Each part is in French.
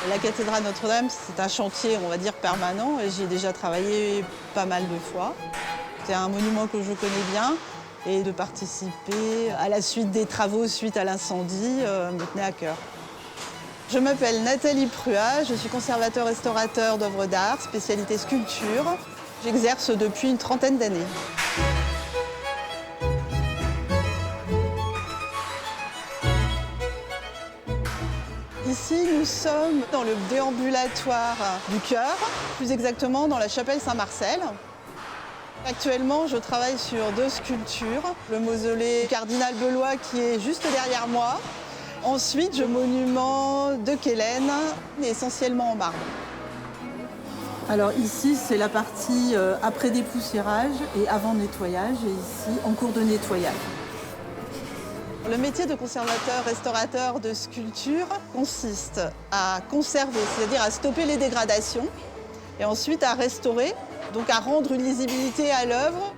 La cathédrale Notre-Dame, c'est un chantier, on va dire, permanent et j'y ai déjà travaillé pas mal de fois. C'est un monument que je connais bien et de participer à la suite des travaux suite à l'incendie me tenait à cœur. Je m'appelle Nathalie Pruat, je suis conservateur-restaurateur d'œuvres d'art, spécialité sculpture. J'exerce depuis une trentaine d'années. Ici, nous sommes dans le déambulatoire du chœur, plus exactement dans la chapelle Saint-Marcel. Actuellement, je travaille sur deux sculptures. Le mausolée cardinal Belois qui est juste derrière moi. Ensuite, le monument de Quélène, essentiellement en marbre. Alors ici, c'est la partie après dépoussiérage et avant nettoyage, et ici, en cours de nettoyage. Le métier de conservateur-restaurateur de sculpture consiste à conserver, c'est-à-dire à stopper les dégradations, et ensuite à restaurer, donc à rendre une lisibilité à l'œuvre.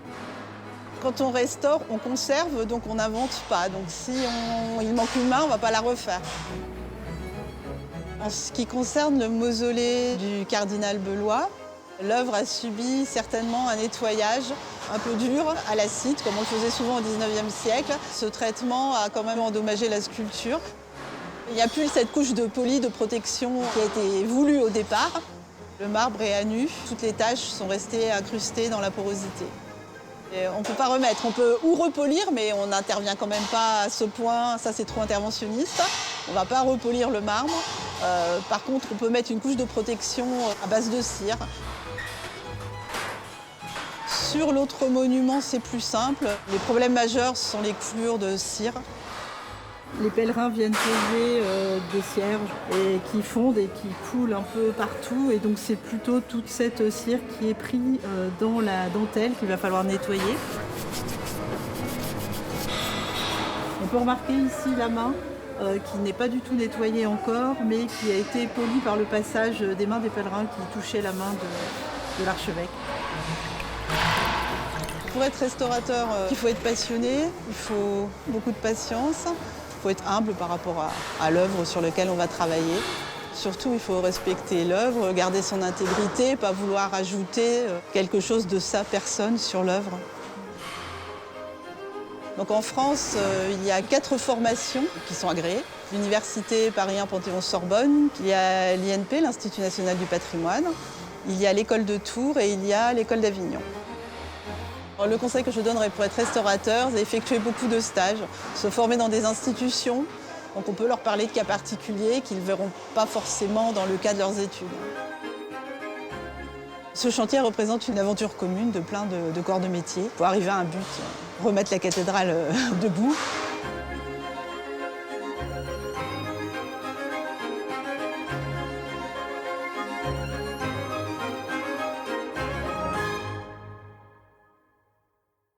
Quand on restaure, on conserve, donc on n'invente pas. Donc si il manque une main, on ne va pas la refaire. En ce qui concerne le mausolée du cardinal Belois, l'œuvre a subi certainement un nettoyage un peu dur à l'acide, comme on le faisait souvent au XIXe siècle. Ce traitement a quand même endommagé la sculpture. Il n'y a plus cette couche de poli, de protection qui a été voulue au départ. Le marbre est à nu, toutes les taches sont restées incrustées dans la porosité. Et on ne peut pas remettre, on peut ou repolir, mais on n'intervient quand même pas à ce point, ça c'est trop interventionniste. On ne va pas repolir le marbre. Par contre, on peut mettre une couche de protection à base de cire. Sur l'autre monument, c'est plus simple. Les problèmes majeurs sont les coulures de cire. Les pèlerins viennent poser des cierges et qui fondent et qui coulent un peu partout. Et donc c'est plutôt toute cette cire qui est prise dans la dentelle qu'il va falloir nettoyer. On peut remarquer ici la main qui n'est pas du tout nettoyée encore, mais qui a été polie par le passage des mains des pèlerins qui touchaient la main de l'archevêque. Pour être restaurateur, il faut être passionné, il faut beaucoup de patience. Il faut être humble par rapport à l'œuvre sur laquelle on va travailler. Surtout, il faut respecter l'œuvre, garder son intégrité, pas vouloir ajouter quelque chose de sa personne sur l'œuvre. Donc en France, il y a 4 formations qui sont agréées. L'Université Paris 1 Panthéon-Sorbonne, il y a l'INP, l'Institut national du patrimoine, il y a l'École de Tours et il y a l'École d'Avignon. Le conseil que je donnerais pour être restaurateur, c'est d'effectuer beaucoup de stages, se former dans des institutions. Donc on peut leur parler de cas particuliers qu'ils ne verront pas forcément dans le cas de leurs études. Ce chantier représente une aventure commune de plein de corps de métier pour arriver à un but, remettre la cathédrale debout.